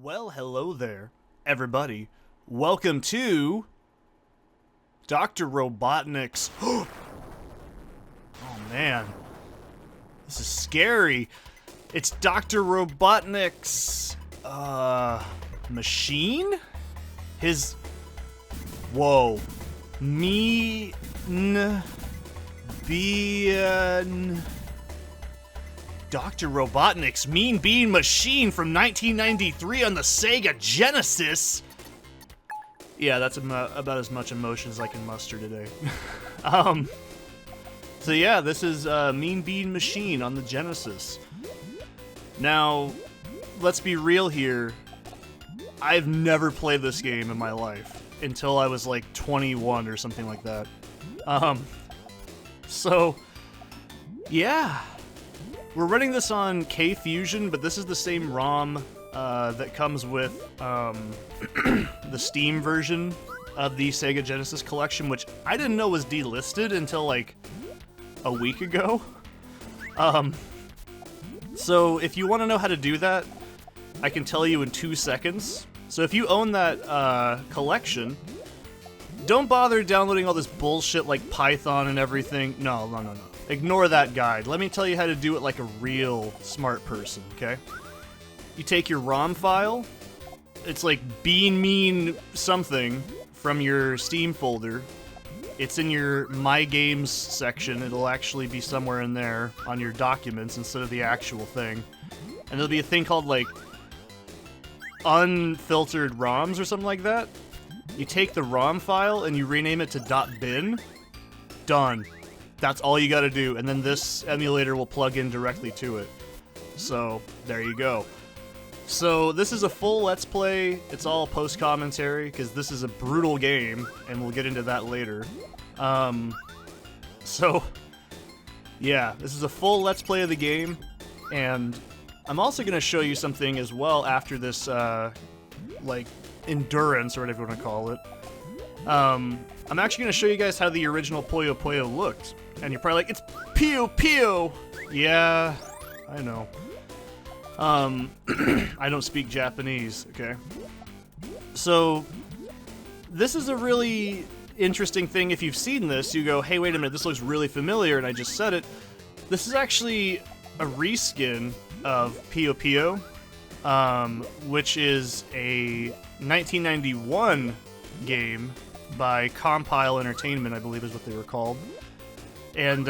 Well, hello there, everybody. Welcome to Dr. Robotnik's. Oh man, this is scary. It's Dr. Robotnik's machine? His whoa. Dr. Robotnik's Mean Bean Machine from 1993 on the Sega Genesis. Yeah, that's about as much emotion as I can muster today. So yeah, this is Mean Bean Machine on the Genesis. Now, let's be real here. I've never played this game in my life until I was like 21 or something like that. So, yeah. We're running this on K-Fusion, but this is the same ROM that comes with the Steam version of the Sega Genesis collection, which I didn't know was delisted until like a week ago. So if you want to know how to do that, I can tell you in 2 seconds. So if you own that collection, don't bother downloading all this bullshit like Python and everything. No. Ignore that guide. Let me tell you how to do it like a real smart person, okay? You take your ROM file. It's like bean mean something from your Steam folder. It's in your My Games section. It'll actually be somewhere in there on your documents instead of the actual thing. And there'll be a thing called like unfiltered ROMs or something like that. You take the ROM file and you rename it to .bin. Done. That's all you gotta do, and then this emulator will plug in directly to it. So, there you go. So, this is a full Let's Play. It's all post-commentary, because this is a brutal game, and we'll get into that later. So, yeah, this is a full Let's Play of the game, and I'm also gonna show you something as well after this, like, endurance, or whatever you want to call it. I'm actually going to show you guys how the original Puyo Puyo looked. And you're probably like, it's Puyo Puyo! Yeah, I know. I don't speak Japanese, okay? So, this is a really interesting thing. If you've seen this, you go, hey, wait a minute, this looks really familiar, and I just said it. This is actually a reskin of Puyo Puyo, which is a 1991 game by Compile Entertainment, I believe is what they were called. And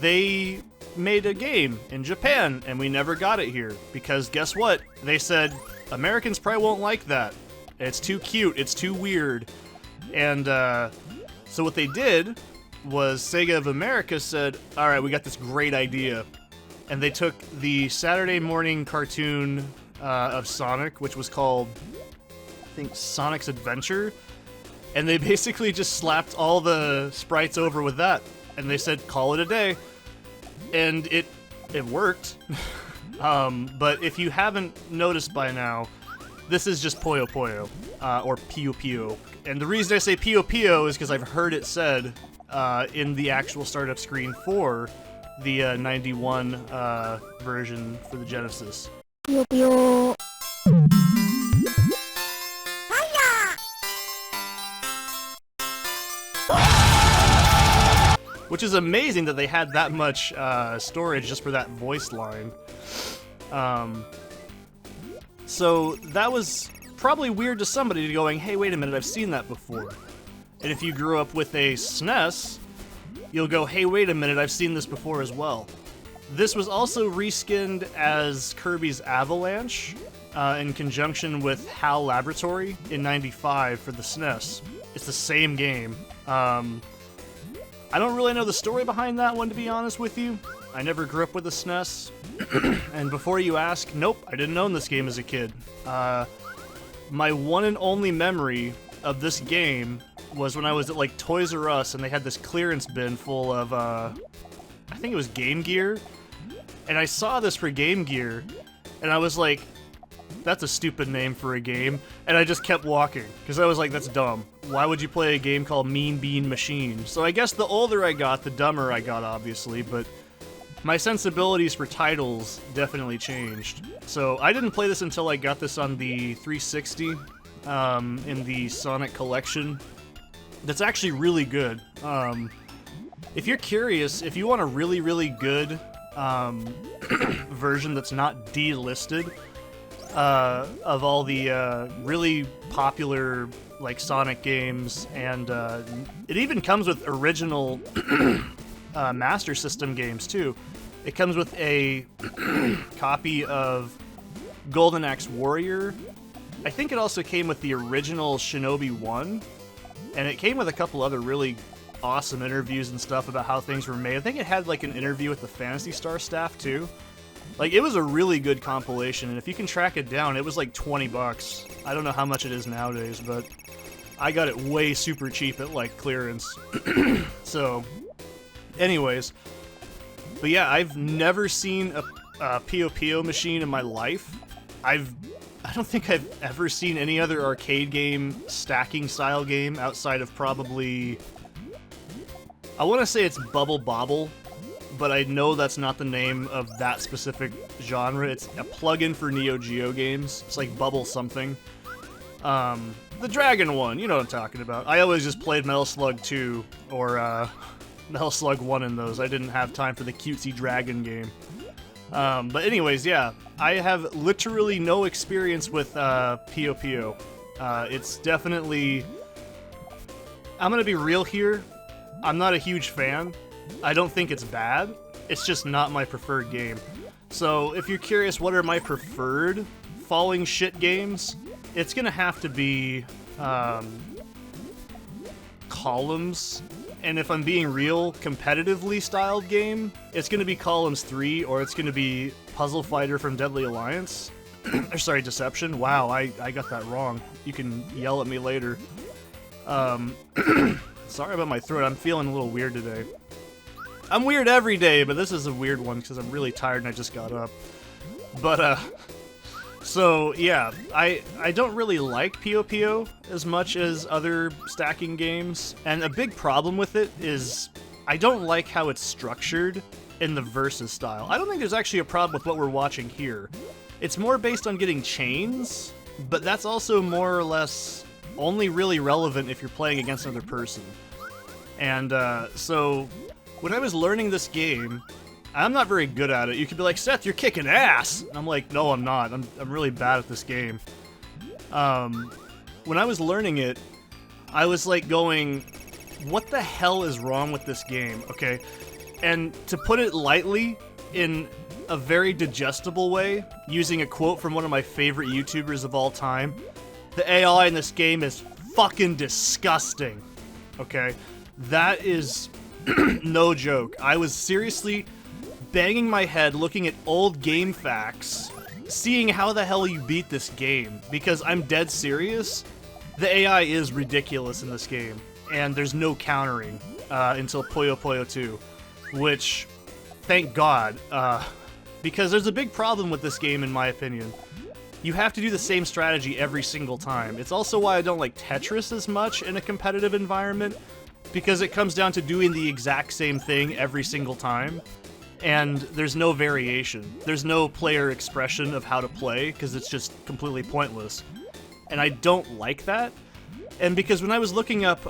they made a game in Japan, and we never got it here. Because guess what? They said, Americans probably won't like that. It's too cute, it's too weird. And so what they did was Sega of America said, alright, we got this great idea. And they took the Saturday morning cartoon of Sonic, which was called, I think, Sonic's Adventure. And they basically just slapped all the sprites over with that. And they said, call it a day. And it worked. But if you haven't noticed by now, this is just Puyo Puyo, or Puyo Puyo. And the reason I say Puyo Puyo is because I've heard it said in the actual startup screen for the 91 version for the Genesis. Puyo Puyo. Which is amazing that they had that much storage just for that voice line. So that was probably weird to somebody going, hey, wait a minute, I've seen that before. And if you grew up with a SNES, you'll go, hey, wait a minute, I've seen this before as well. This was also reskinned as Kirby's Avalanche in conjunction with HAL Laboratory in '95 for the SNES. It's the same game. I don't really know the story behind that one, to be honest with you. I never grew up with a SNES. And before you ask, nope, I didn't own this game as a kid. My one and only memory of this game was when I was at like Toys R Us and they had this clearance bin full of, I think it was Game Gear. And I saw this for Game Gear, and I was like, that's a stupid name for a game, and I just kept walking, because I was like, that's dumb. Why would you play a game called Mean Bean Machine? So I guess the older I got, the dumber I got, obviously, but my sensibilities for titles definitely changed. So I didn't play this until I got this on the 360 in the Sonic Collection. That's actually really good. If you're curious, if you want a really, really good version that's not delisted of all the really popular like Sonic games, and it even comes with original Master System games too. It comes with a copy of Golden Axe Warrior. I think it also came with the original Shinobi 1, and it came with a couple other really awesome interviews and stuff about how things were made. I think it had like an interview with the Phantasy Star staff too. Like, it was a really good compilation, and if you can track it down, it was like $20. I don't know how much it is nowadays, but I got it way super cheap at like clearance. So, anyways, but yeah, I've never seen a Puyo Puyo machine in my life. I don't think I've ever seen any other arcade game, stacking style game, outside of probably, I want to say it's Bubble Bobble, but I know that's not the name of that specific genre. It's a plugin for Neo Geo games. It's like Bubble something. The dragon one, you know what I'm talking about. I always just played Metal Slug 2 or Metal Slug 1 in those. I didn't have time for the cutesy dragon game. But anyways, yeah, I have literally no experience with Puyo Puyo. It's definitely... I'm gonna be real here. I'm not a huge fan. I don't think it's bad. It's just not my preferred game. So if you're curious what are my preferred falling shit games, it's gonna have to be Columns. And if I'm being real, competitively styled game, it's gonna be Columns 3, or it's gonna be Puzzle Fighter from Deadly Alliance. Or sorry, Deception. Wow, I got that wrong. You can yell at me later. Sorry about my throat, I'm feeling a little weird today. I'm weird every day, but this is a weird one because I'm really tired and I just got up. But, so, yeah, I don't really like Puyo Puyo as much as other stacking games, and a big problem with it is I don't like how it's structured in the versus style. I don't think there's actually a problem with what we're watching here. It's more based on getting chains, but that's also more or less only really relevant if you're playing against another person. And, so... when I was learning this game, I'm not very good at it. You could be like, Seth, you're kicking ass! And I'm like, no, I'm not. I'm really bad at this game. When I was learning it, I was like going, what the hell is wrong with this game, okay? And to put it lightly, in a very digestible way, using a quote from one of my favorite YouTubers of all time, the AI in this game is fucking disgusting, okay? That is... no joke. I was seriously banging my head looking at old game facts, seeing how the hell you beat this game, because I'm dead serious. The AI is ridiculous in this game, and there's no countering until Puyo Puyo 2, which, thank God, because there's a big problem with this game in my opinion. You have to do the same strategy every single time. It's also why I don't like Tetris as much in a competitive environment, because it comes down to doing the exact same thing every single time, and there's no variation. There's no player expression of how to play, because it's just completely pointless. And I don't like that. And because when I was looking up,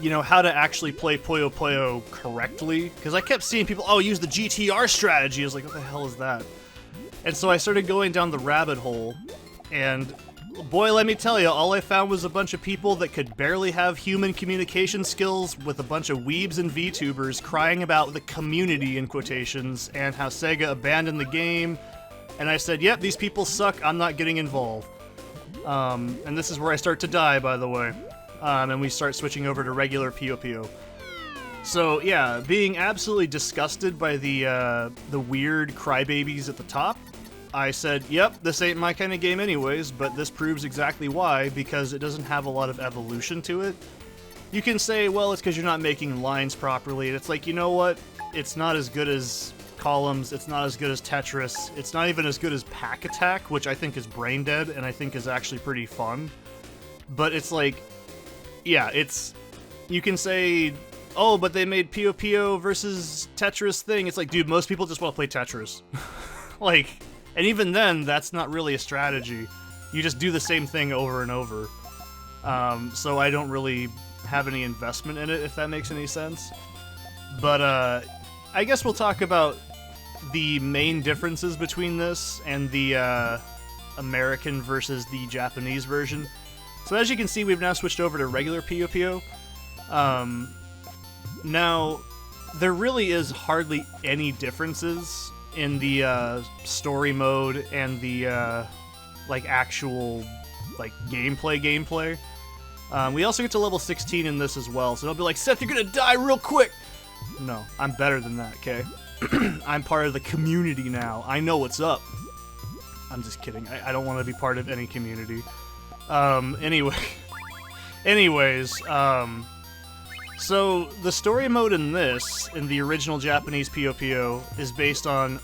you know, how to actually play Puyo Puyo correctly, because I kept seeing people, oh, use the GTR strategy. I was like, what the hell is that? And so I started going down the rabbit hole, and... boy, let me tell you, all I found was a bunch of people that could barely have human communication skills with a bunch of weebs and VTubers crying about the community, in quotations, and how Sega abandoned the game. And I said, yep, these people suck, I'm not getting involved. And this is where I start to die, by the way. And we start switching over to regular Puyo Puyo. So, yeah, being absolutely disgusted by the weird crybabies at the top, I said, yep, this ain't my kind of game anyways, but this proves exactly why, because it doesn't have a lot of evolution to it. You can say, well, it's because you're not making lines properly, and it's like, you know what? It's not as good as Columns, it's not as good as Tetris, it's not even as good as Pack Attack, which I think is brain dead, and I think is actually pretty fun. But it's like, yeah, it's... you can say oh, but they made Puyo Puyo versus Tetris thing. It's like, dude, most people just want to play Tetris. Like, and even then, that's not really a strategy. You just do the same thing over and over. So I don't really have any investment in it, if that makes any sense. But I guess we'll talk about the main differences between this and the American versus the Japanese version. So as you can see, we've now switched over to regular Puyo Puyo. Now, there really is hardly any differences in the story mode and the like actual like gameplay. We also get to level 16 in this as well, so don't be like, Seth, you're gonna die real quick! No, I'm better than that, okay? I'm part of the community now. I know what's up. I'm just kidding. I don't want to be part of any community. Anyways, so the story mode in this, in the original Japanese Puyo Puyo, is based on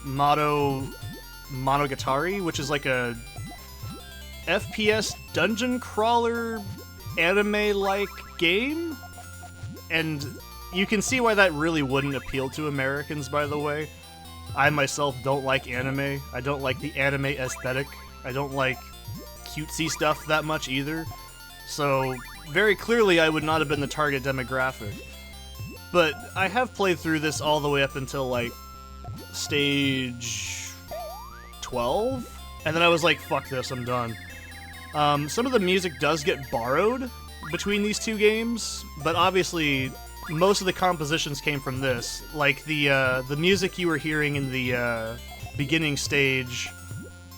Monogatari, which is like a FPS dungeon crawler anime-like game, and you can see why that really wouldn't appeal to Americans, by the way. I myself don't like anime. I don't like the anime aesthetic. I don't like cutesy stuff that much either. So, very clearly I would not have been the target demographic. But I have played through this all the way up until, like, stage 12? And then I was like, fuck this, I'm done. Some of the music does get borrowed between these two games, but obviously most of the compositions came from this. Like the music you were hearing in the beginning stage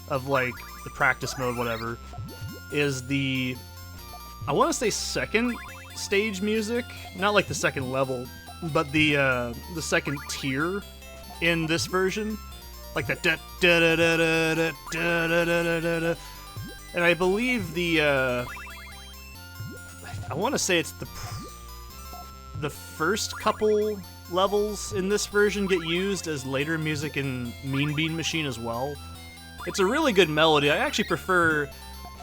of like the practice mode, whatever, is the, I want to say, second stage music, not like the second level, but the second tier in this version, like the da da da da da da da da da da. And I believe the, I want to say it's the first couple levels in this version get used as later music in Mean Bean Machine as well. It's a really good melody. I actually prefer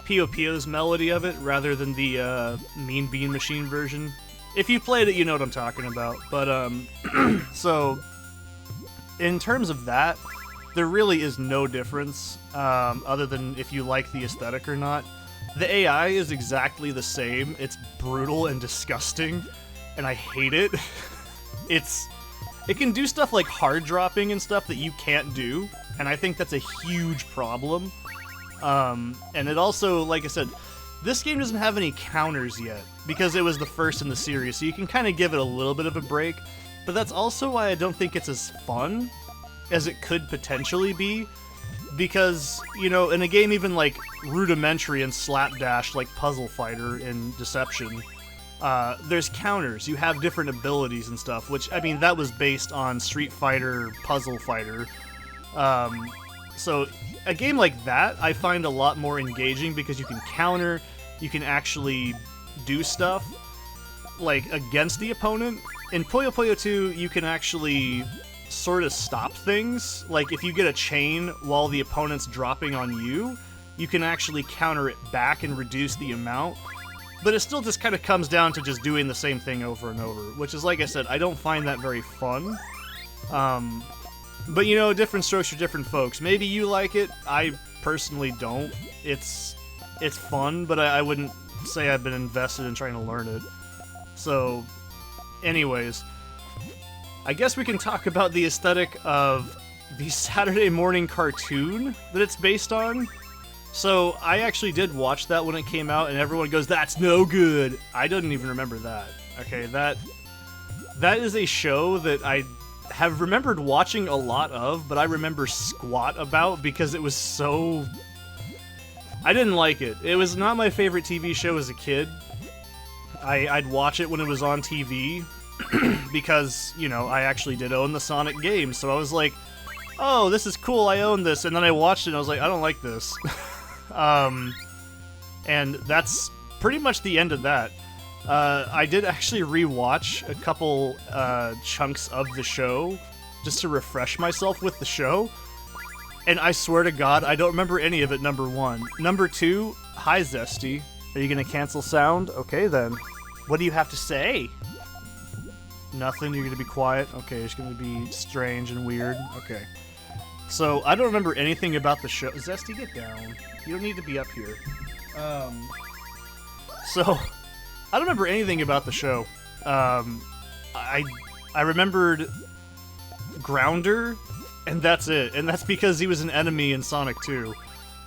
Puyo Puyo's melody of it rather than the Mean Bean Machine version. If you played it, you know what I'm talking about. But, so, in terms of that, there really is no difference, other than if you like the aesthetic or not. The AI is exactly the same. It's brutal and disgusting, and I hate it. It can do stuff like hard dropping and stuff that you can't do, and I think that's a huge problem. And it also, like I said, this game doesn't have any counters yet, because it was the first in the series, so you can kind of give it a little bit of a break, but that's also why I don't think it's as fun as it could potentially be, because, you know, in a game even like rudimentary and slapdash like Puzzle Fighter in Deception, there's counters. You have different abilities and stuff, which, I mean, that was based on Street Fighter Puzzle Fighter. So a game like that I find a lot more engaging because you can counter, you can actually do stuff like against the opponent. In Puyo Puyo 2, you can actually sort of stop things. Like if you get a chain while the opponent's dropping on you, you can actually counter it back and reduce the amount. But it still just kind of comes down to just doing the same thing over and over, which is, like I said, I don't find that very fun. But you know, different strokes for different folks. Maybe you like it. I personally don't. It's fun, but I wouldn't say I've been invested in trying to learn it. So, anyways, I guess we can talk about the aesthetic of the Saturday morning cartoon that it's based on. So, I actually did watch that when it came out, and everyone goes, "That's no good!" I didn't even remember that. Okay, that is a show that I have remembered watching a lot of, but I remember squat about because it was so... I didn't like it. It was not my favorite TV show as a kid. I'd watch it when it was on TV, because, you know, I actually did own the Sonic games, so I was like, oh, this is cool, I own this, and then I watched it and I was like, I don't like this. And that's pretty much the end of that. I did actually rewatch a couple chunks of the show just to refresh myself with the show, and I swear to God, I don't remember any of it, number one. Number two, hi Zesty. Are you gonna cancel sound? Okay then. What do you have to say? Nothing? You're gonna be quiet? Okay, it's gonna be strange and weird. Okay. So, I don't remember anything about the show. Zesty, get down. You don't need to be up here. So, I don't remember anything about the show. I remembered Grounder, and that's it. And that's because he was an enemy in Sonic 2.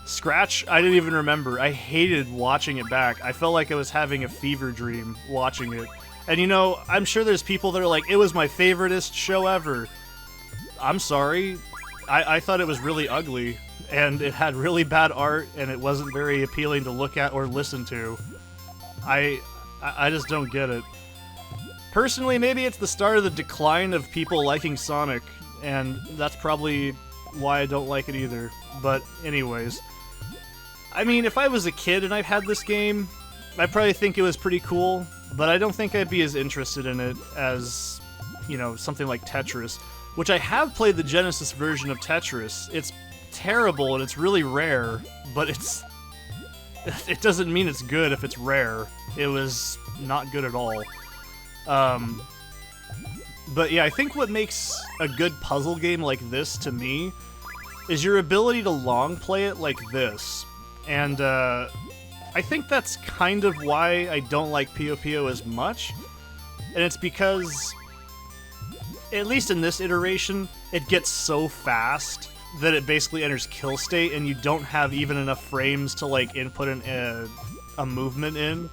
Scratch, I didn't even remember. I hated watching it back. I felt like I was having a fever dream watching it. And you know, I'm sure there's people that are like, it was my favoriteest show ever. I'm sorry. I thought it was really ugly, and it had really bad art, and it wasn't very appealing to look at or listen to. I just don't get it. Personally, maybe it's the start of the decline of people liking Sonic, and that's probably why I don't like it either. But anyways, I mean, if I was a kid and I had this game, I'd probably think it was pretty cool, but I don't think I'd be as interested in it as, you know, something like Tetris, which I have played the Genesis version of Tetris. It's terrible and it's really rare, but it doesn't mean it's good if it's rare. It was not good at all. But yeah, I think what makes a good puzzle game like this to me is your ability to long play it like this. And I think that's kind of why I don't like Puyo Puyo as much. And it's because, at least in this iteration, it gets so fast that it basically enters kill state and you don't have even enough frames to like input a movement in.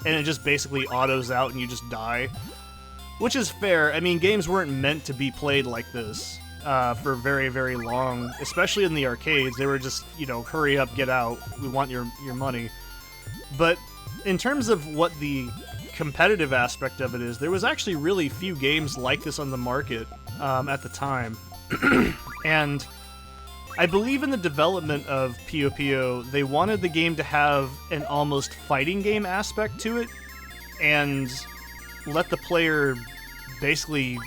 And it just basically autos out and you just die. Which is fair. I mean, games weren't meant to be played like this for very, very long. Especially in the arcades. They were just, you know, hurry up, get out. We want your money. But in terms of what the competitive aspect of it is, there was actually really few games like this on the market at the time. And I believe in the development of Puyo Puyo, they wanted the game to have an almost fighting game aspect to it, and let the player basically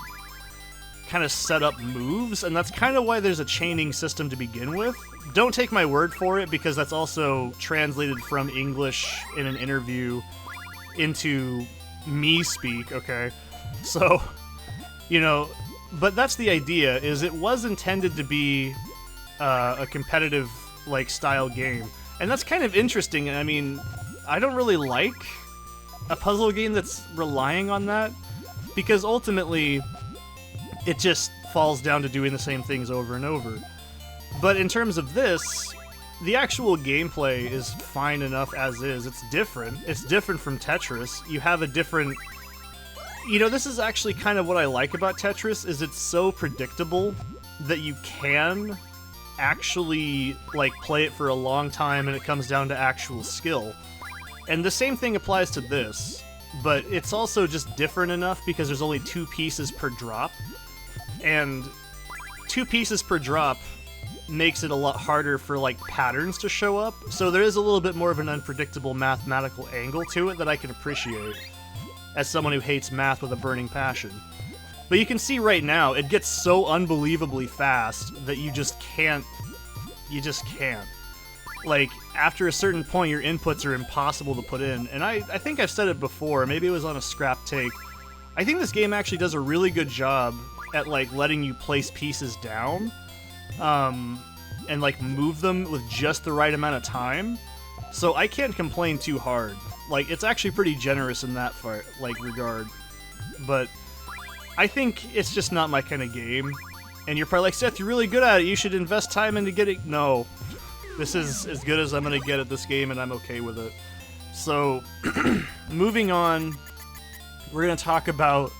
kind of set up moves, and that's kind of why there's a chaining system to begin with. Don't take my word for it, because that's also translated from English in an interview into me speak, okay? So, you know, but that's the idea, is it was intended to be a competitive, like, style game. And that's kind of interesting. I mean, I don't really like a puzzle game that's relying on that, because ultimately it just falls down to doing the same things over and over. But in terms of this, the actual gameplay is fine enough as is. It's different. It's different from Tetris. You have a different... You know, this is actually kind of what I like about Tetris, is it's so predictable that you can actually, like, play it for a long time and it comes down to actual skill. And the same thing applies to this, but it's also just different enough because there's only 2 pieces per drop, and 2 pieces per drop makes it a lot harder for, like, patterns to show up, so there is a little bit more of an unpredictable mathematical angle to it that I can appreciate, as someone who hates math with a burning passion. But you can see right now, it gets so unbelievably fast that you just can't. You just can't. Like, after a certain point, your inputs are impossible to put in. And I think I've said it before, maybe it was on a scrap take. I think this game actually does a really good job at, like, letting you place pieces down. And, like, move them with just the right amount of time. So I can't complain too hard. Like, it's actually pretty generous in that regard. But I think it's just not my kind of game. And you're probably like, Seth, you're really good at it. You should invest time into getting... No. This is as good as I'm going to get at this game, and I'm okay with it. So, moving on, we're going to talk about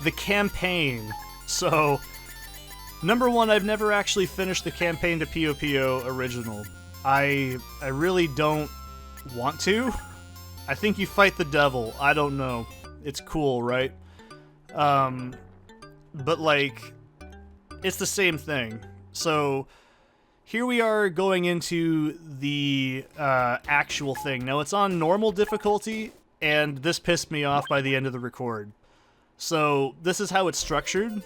the campaign. So, number one, I've never actually finished the campaign to Puyo Puyo Original. I really don't want to. I think you fight the devil. I don't know. It's cool, right? But, like, it's the same thing. So, here we are going into the actual thing. Now, it's on normal difficulty, and this pissed me off by the end of the record. So, this is how it's structured.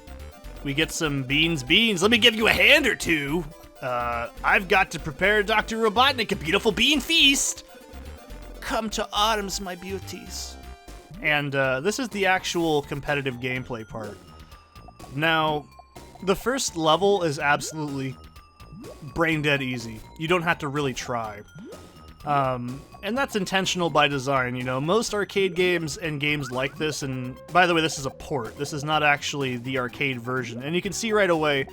We get some beans. Let me give you a hand or two. I've got to prepare Dr. Robotnik a beautiful bean feast. Come to Autumn's, my beauties. And this is the actual competitive gameplay part. Now, the first level is absolutely brain dead easy. You don't have to really try. And that's intentional by design, you know. Most arcade games and games like this, and by the way, this is a port. This is not actually the arcade version. And you can see right away,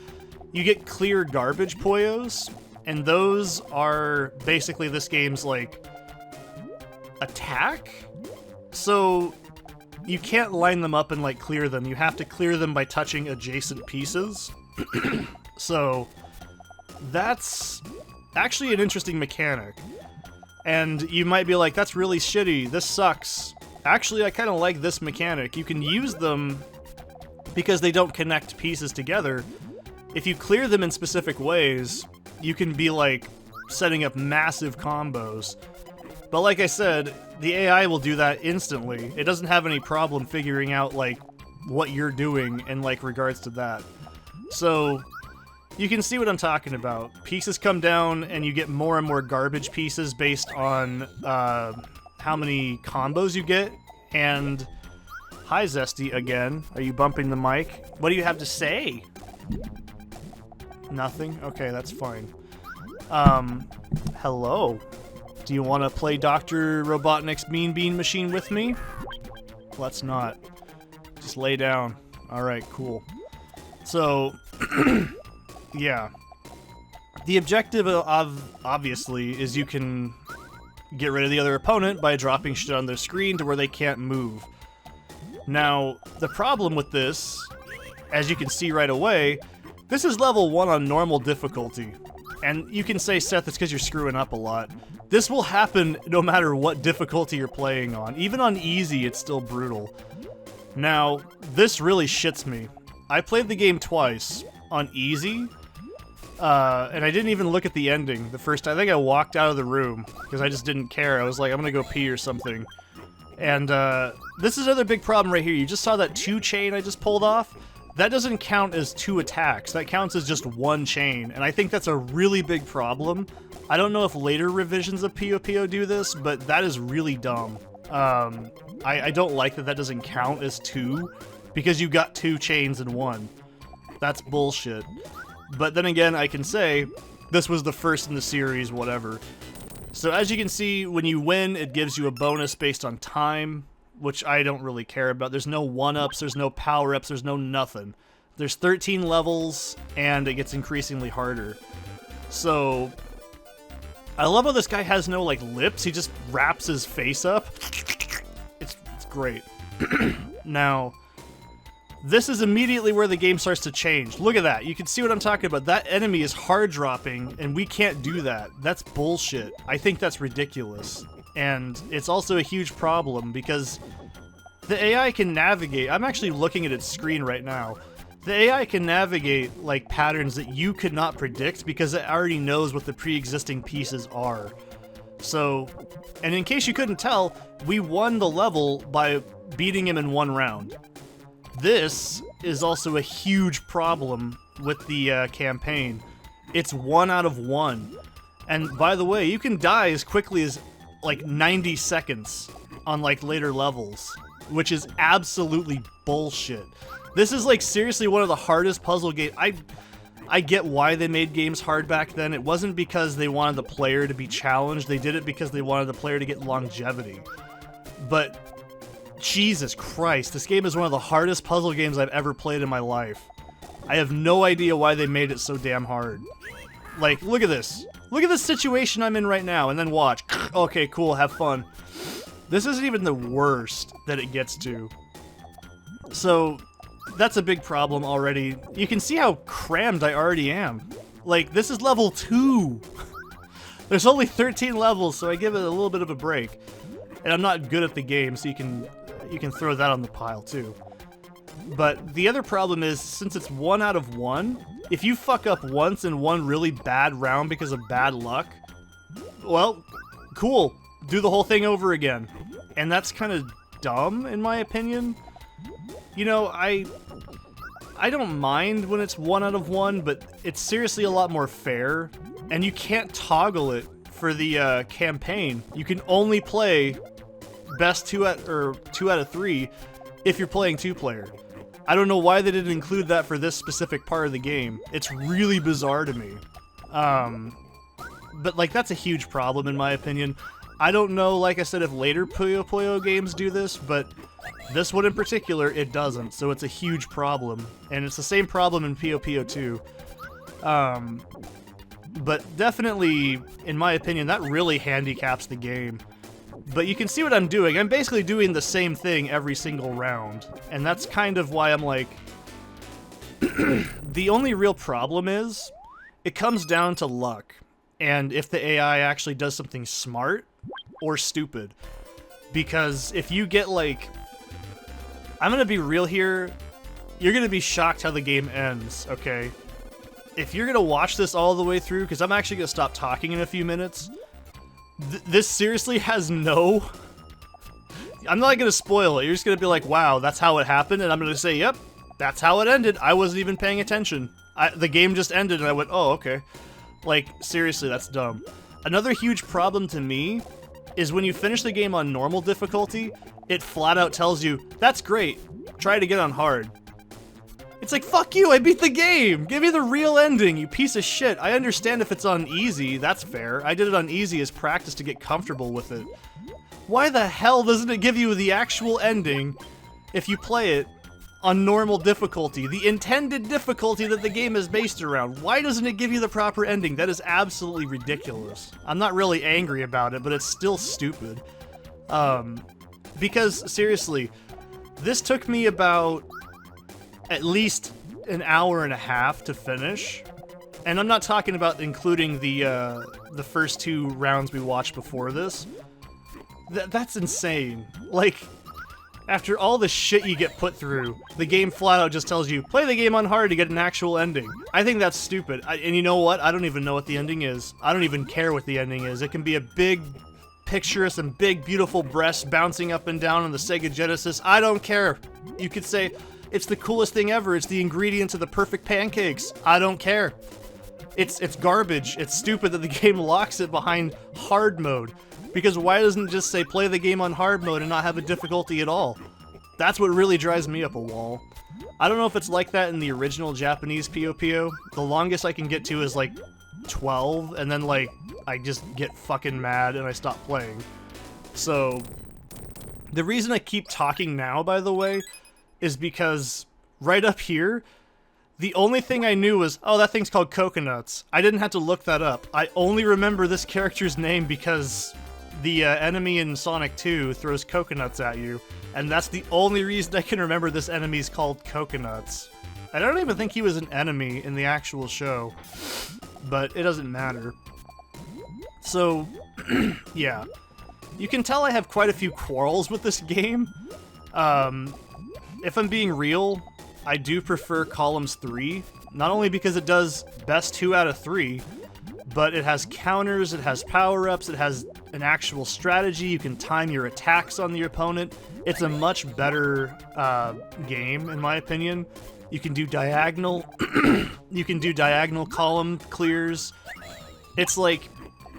you get clear garbage Puyos, and those are basically this game's, like, attack? So you can't line them up and, like, clear them. You have to clear them by touching adjacent pieces. So that's actually an interesting mechanic. And you might be like, that's really shitty, this sucks. Actually, I kind of like this mechanic. You can use them because they don't connect pieces together. If you clear them in specific ways, you can be like setting up massive combos. But like I said, the AI will do that instantly. It doesn't have any problem figuring out like what you're doing in like regards to that. So you can see what I'm talking about. Pieces come down and you get more and more garbage pieces based on how many combos you get. And hi Zesty again. Are you bumping the mic? What do you have to say? Nothing? Okay, that's fine. Hello. Do you want to play Dr. Robotnik's Mean Bean Machine with me? Let's not. Just lay down. Alright, cool. So, yeah. The objective of, obviously, is you can get rid of the other opponent by dropping shit on their screen to where they can't move. Now, the problem with this, as you can see right away, this is level 1 on normal difficulty. And you can say, Seth, it's because you're screwing up a lot. This will happen no matter what difficulty you're playing on. Even on easy, it's still brutal. Now, this really shits me. I played the game twice on easy, and I didn't even look at the ending the first time. I think I walked out of the room because I just didn't care. I was like, I'm gonna go pee or something. And this is another big problem right here. You just saw that 2 chain I just pulled off? That doesn't count as 2 attacks. That counts as just 1 chain, and I think that's a really big problem. I don't know if later revisions of Puyo Puyo do this, but that is really dumb. I don't like that doesn't count as 2, because you got 2 chains in 1. That's bullshit. But then again, I can say, this was the first in the series, whatever. So as you can see, when you win, it gives you a bonus based on time, which I don't really care about. There's no 1-ups, there's no power-ups, there's no nothing. There's 13 levels, and it gets increasingly harder. So, I love how this guy has no, like, lips. He just wraps his face up. It's great. Now, this is immediately where the game starts to change. Look at that. You can see what I'm talking about. That enemy is hard dropping, and we can't do that. That's bullshit. I think that's ridiculous. And it's also a huge problem because the AI can navigate. I'm actually looking at its screen right now. The AI can navigate like patterns that you could not predict because it already knows what the pre-existing pieces are. So, and in case you couldn't tell, we won the level by beating him in 1 round. This is also a huge problem with the campaign. It's 1 out of 1. And by the way, you can die as quickly as like 90 seconds on like later levels, which is absolutely bullshit. This is like seriously one of the hardest puzzle games. I get why they made games hard back then. It wasn't because they wanted the player to be challenged. They did it because they wanted the player to get longevity. But Jesus Christ, this game is one of the hardest puzzle games I've ever played in my life. I have no idea why they made it so damn hard. Like, look at this. Look at the situation I'm in right now, and then watch. Okay, cool, have fun. This isn't even the worst that it gets to. So, that's a big problem already. You can see how crammed I already am. Like, this is level 2. There's only 13 levels, so I give it a little bit of a break. And I'm not good at the game, so you can throw that on the pile too. But the other problem is, since it's 1 out of 1, if you fuck up once in 1 really bad round because of bad luck, well, cool. Do the whole thing over again. And that's kind of dumb, in my opinion. You know, I don't mind when it's 1 out of 1, but it's seriously a lot more fair. And you can't toggle it for the campaign. You can only play best 2 out of 3 if you're playing 2-player. I don't know why they didn't include that for this specific part of the game. It's really bizarre to me. But like that's a huge problem in my opinion. I don't know, like I said, if later Puyo Puyo games do this, but this one in particular, it doesn't, so it's a huge problem. And it's the same problem in Puyo Puyo 2. But definitely, in my opinion, that really handicaps the game. But you can see what I'm doing. I'm basically doing the same thing every single round. And that's kind of why I'm like... The only real problem is, it comes down to luck. And if the AI actually does something smart or stupid. Because if you get like... I'm gonna be real here. You're gonna be shocked how the game ends, okay? If you're gonna watch this all the way through, because I'm actually gonna stop talking in a few minutes, this seriously has no... I'm not gonna spoil it. You're just gonna be like, wow, that's how it happened, and I'm gonna say, yep, that's how it ended. I wasn't even paying attention. The game just ended, and I went, oh, okay. Like, seriously, that's dumb. Another huge problem to me is when you finish the game on normal difficulty, it flat out tells you, that's great, try it again on hard. It's like, fuck you, I beat the game! Give me the real ending, you piece of shit. I understand if it's on easy, that's fair. I did it on easy as practice to get comfortable with it. Why the hell doesn't it give you the actual ending if you play it on normal difficulty? The intended difficulty that the game is based around. Why doesn't it give you the proper ending? That is absolutely ridiculous. I'm not really angry about it, but it's still stupid. Because, seriously, this took me about at least an hour and a half to finish. And I'm not talking about including the first 2 rounds we watched before this. That's insane. Like, after all the shit you get put through, the game flat out just tells you, play the game on hard to get an actual ending. I think that's stupid. And you know what? I don't even know what the ending is. I don't even care what the ending is. It can be a big picture of some big, beautiful breasts bouncing up and down on the Sega Genesis. I don't care. You could say, it's the coolest thing ever. It's the ingredient to the perfect pancakes. I don't care. It's garbage. It's stupid that the game locks it behind hard mode. Because why doesn't it just say play the game on hard mode and not have a difficulty at all? That's what really drives me up a wall. I don't know if it's like that in the original Japanese Puyo Puyo. The longest I can get to is like 12, and then like I just get fucking mad and I stop playing. So the reason I keep talking now, by the way, is because right up here, the only thing I knew was, oh, that thing's called Coconuts. I didn't have to look that up. I only remember this character's name because the enemy in Sonic 2 throws coconuts at you, and that's the only reason I can remember this enemy's called Coconuts. I don't even think he was an enemy in the actual show, but it doesn't matter. So, yeah. You can tell I have quite a few quarrels with this game. If I'm being real, I do prefer Columns 3, not only because it does best 2 out of 3, but it has counters, it has power-ups, it has an actual strategy, you can time your attacks on your opponent. It's a much better game, in my opinion. You can do diagonal, you can do diagonal column clears. It's like,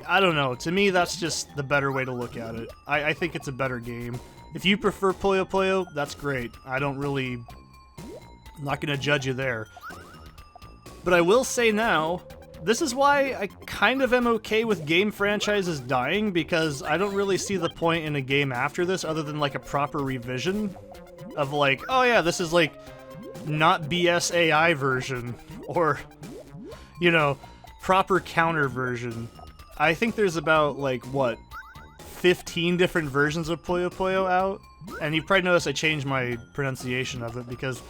I don't know, to me that's just the better way to look at it. I think it's a better game. If you prefer Puyo Puyo, that's great. I'm not gonna judge you there. But I will say now, this is why I kind of am okay with game franchises dying, because I don't really see the point in a game after this other than like a proper revision of like, oh yeah, this is like not BS AI version, or, you know, proper counter version. I think there's about like, what, 15 different versions of Puyo Puyo out? And you probably noticed I changed my pronunciation of it, because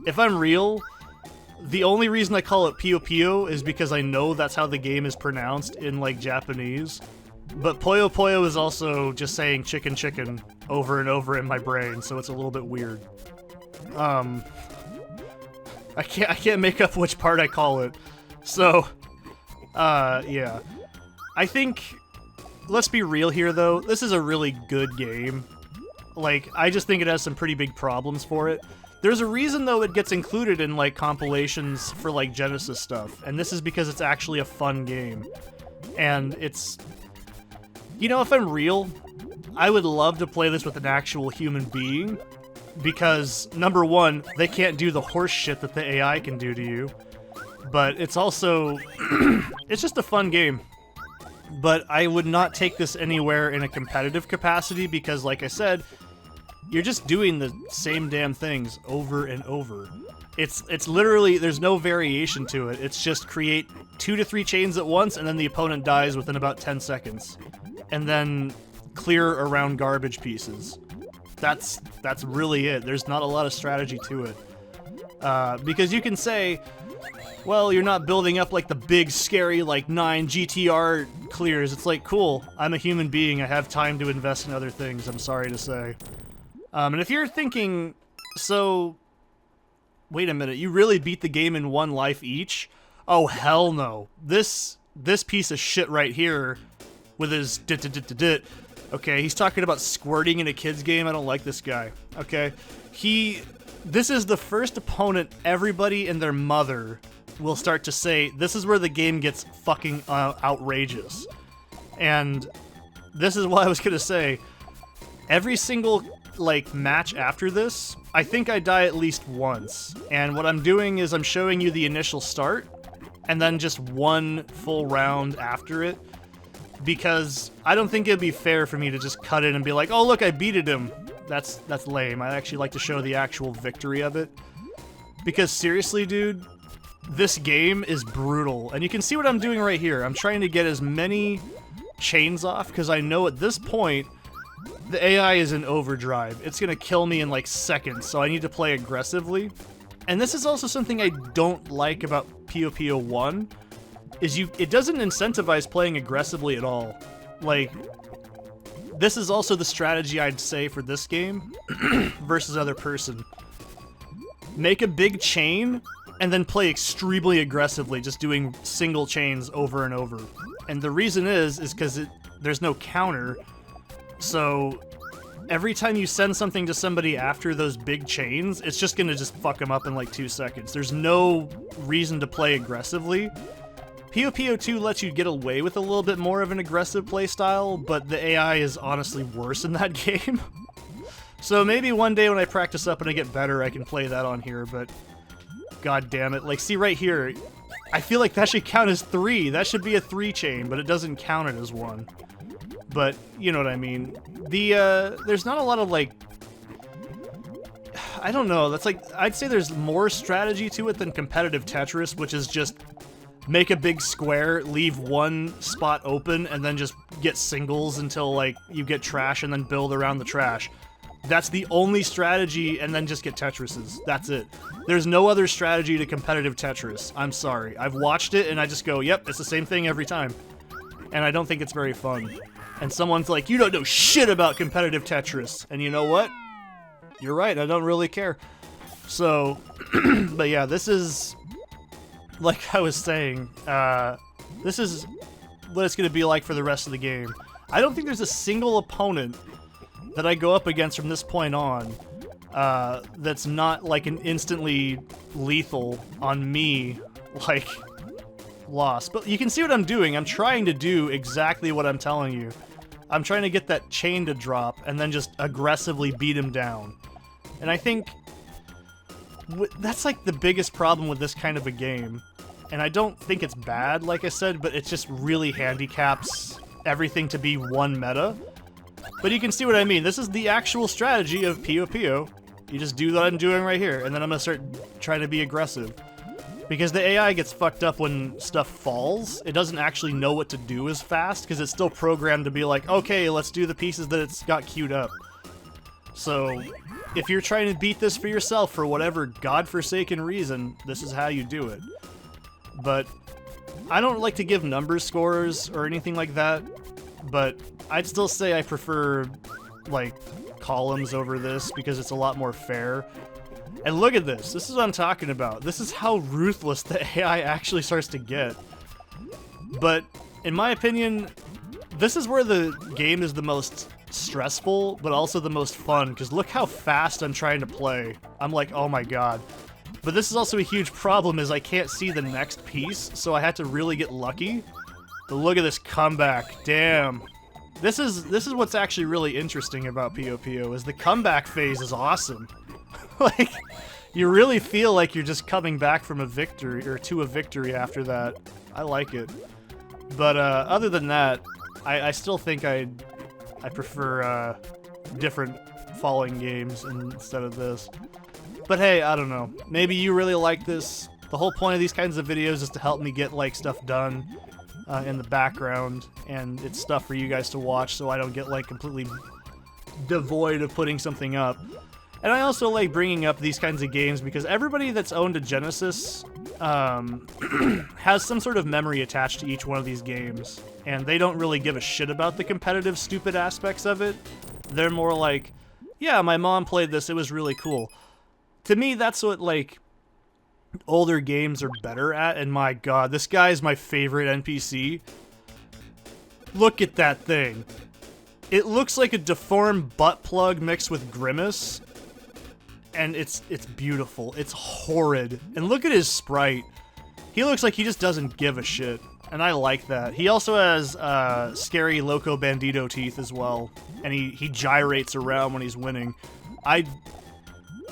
if I'm real, the only reason I call it Puyo Puyo is because I know that's how the game is pronounced in, like, Japanese. But Puyo Puyo is also just saying chicken chicken over and over in my brain, so it's a little bit weird. I can't make up which part I call it. So, yeah. I think, let's be real here, though, this is a really good game. Like, I just think it has some pretty big problems for it. There's a reason, though, it gets included in, like, compilations for, like, Genesis stuff, and this is because it's actually a fun game. And it's... You know, if I'm real, I would love to play this with an actual human being, because, number one, they can't do the horse shit that the AI can do to you, but it's also, it's just a fun game. But I would not take this anywhere in a competitive capacity, because, like I said, you're just doing the same damn things over and over. It's literally, there's no variation to it. It's just create 2 to 3 chains at once, and then the opponent dies within about 10 seconds. And then clear around garbage pieces. That's really it. There's not a lot of strategy to it. Because you can say, well, you're not building up like the big, scary, like 9 GTR clears. It's like, cool, I'm a human being. I have time to invest in other things, I'm sorry to say. And if you're thinking, so, wait a minute, you really beat the game in 1 life each? Oh, hell no. This piece of shit right here, with his dit-dit-dit-dit-dit, okay, he's talking about squirting in a kid's game. I don't like this guy, okay? This is the first opponent everybody and their mother will start to say, this is where the game gets fucking outrageous. And this is what I was gonna say. Every single, like, match after this, I think I die at least once. And what I'm doing is I'm showing you the initial start, and then just 1 full round after it. Because I don't think it'd be fair for me to just cut in and be like, oh look, I beated him. That's lame. I actually like to show the actual victory of it. Because seriously, dude, this game is brutal. And you can see what I'm doing right here. I'm trying to get as many chains off, because I know at this point, the AI is in overdrive. It's gonna kill me in like seconds, so I need to play aggressively. And this is also something I don't like about Puyo Puyo 1, is it doesn't incentivize playing aggressively at all. Like, this is also the strategy I'd say for this game versus other person. Make a big chain and then play extremely aggressively, just doing single chains over and over. And the reason is because there's no counter, so every time you send something to somebody after those big chains, it's just gonna just fuck them up in like 2 seconds. There's no reason to play aggressively. Puyo Puyo 2 lets you get away with a little bit more of an aggressive playstyle, but the AI is honestly worse in that game. So maybe one day when I practice up and I get better, I can play that on here, but god damn it. Like, see right here, I feel like that should count as 3. That should be a 3 chain, but it doesn't count it as 1. But, you know what I mean. There's not a lot of, like, I don't know, that's like, I'd say there's more strategy to it than competitive Tetris, which is just make a big square, leave 1 spot open, and then just get singles until, like, you get trash and then build around the trash. That's the only strategy, and then just get Tetrises. That's it. There's no other strategy to competitive Tetris. I'm sorry. I've watched it, and I just go, yep, it's the same thing every time. And I don't think it's very fun. And someone's like, you don't know shit about competitive Tetris. And you know what? You're right, I don't really care. So, but yeah, this is, like I was saying, this is what it's going to be like for the rest of the game. I don't think there's a single opponent that I go up against from this point on that's not like an instantly lethal on me, like, loss. But you can see what I'm doing. I'm trying to do exactly what I'm telling you. I'm trying to get that chain to drop and then just aggressively beat him down. And I think that's like the biggest problem with this kind of a game. And I don't think it's bad, like I said, but it just really handicaps everything to be 1 meta. But you can see what I mean. This is the actual strategy of Puyo Puyo. You just do what I'm doing right here, and then I'm gonna start trying to be aggressive. Because the AI gets fucked up when stuff falls. It doesn't actually know what to do as fast, because it's still programmed to be like, okay, let's do the pieces that it's got queued up. So, if you're trying to beat this for yourself for whatever godforsaken reason, this is how you do it. But I don't like to give number scores or anything like that, but I'd still say I prefer, like, columns over this because it's a lot more fair. And look at this. This is what I'm talking about. This is how ruthless the AI actually starts to get. But, in my opinion, this is where the game is the most stressful, but also the most fun, because look how fast I'm trying to play. I'm like, oh my god. But this is also a huge problem, is I can't see the next piece, so I had to really get lucky. But look at this comeback. Damn. This is what's actually really interesting about Puyo Puyo, is the comeback phase is awesome. Like, you really feel like you're just coming back from a victory, or to a victory after that. I like it. But other than that, I still think I prefer different falling games instead of this. But hey, I don't know. Maybe you really like this. The whole point of these kinds of videos is to help me get like stuff done in the background, and it's stuff for you guys to watch so I don't get like completely devoid of putting something up. And I also like bringing up these kinds of games because everybody that's owned a Genesis has some sort of memory attached to each one of these games, and they don't really give a shit about the competitive, stupid aspects of it. They're more like, yeah, my mom played this, it was really cool. To me, that's what, like, older games are better at, and my god, this guy is my favorite NPC. Look at that thing. It looks like a deformed butt plug mixed with Grimace, and it's beautiful. It's horrid. And look at his sprite. He looks like he just doesn't give a shit, and I like that. He also has scary Loco Bandito teeth as well, and he gyrates around when he's winning. I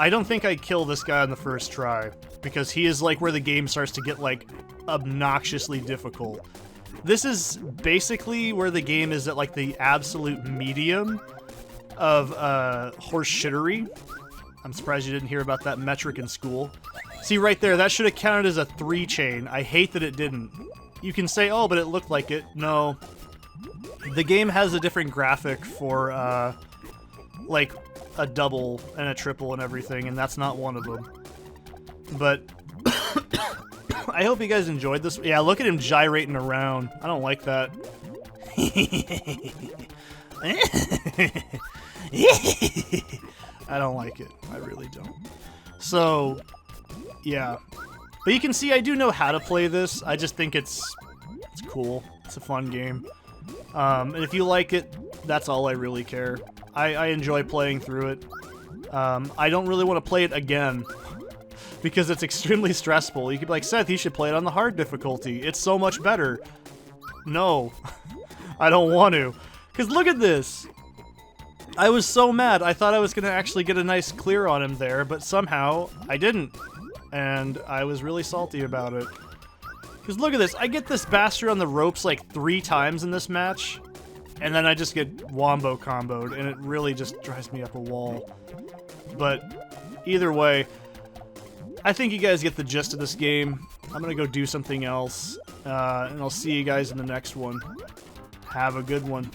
don't think I'd kill this guy on the first try, because he is like where the game starts to get like obnoxiously difficult. This is basically where the game is at like the absolute medium of horse shittery. I'm surprised you didn't hear about that metric in school. See right there, that should have counted as a 3 chain. I hate that it didn't. You can say, oh, but it looked like it. No. The game has a different graphic for like a double and a triple and everything, and that's not one of them. But I hope you guys enjoyed this. Yeah, look at him gyrating around. I don't like that. I don't like it. I really don't. So, yeah. But you can see I do know how to play this. I just think it's cool. It's a fun game. And if you like it, that's all I really care. I enjoy playing through it. I don't really want to play it again, because it's extremely stressful. You could be like, Seth, you should play it on the hard difficulty. It's so much better. No. I don't want to. Because look at this. I was so mad. I thought I was going to actually get a nice clear on him there, but somehow I didn't. And I was really salty about it. Because look at this. I get this bastard on the ropes like 3 times in this match, and then I just get wombo comboed, and it really just drives me up a wall. But either way, I think you guys get the gist of this game. I'm gonna go do something else, and I'll see you guys in the next one. Have a good one.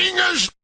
fingers.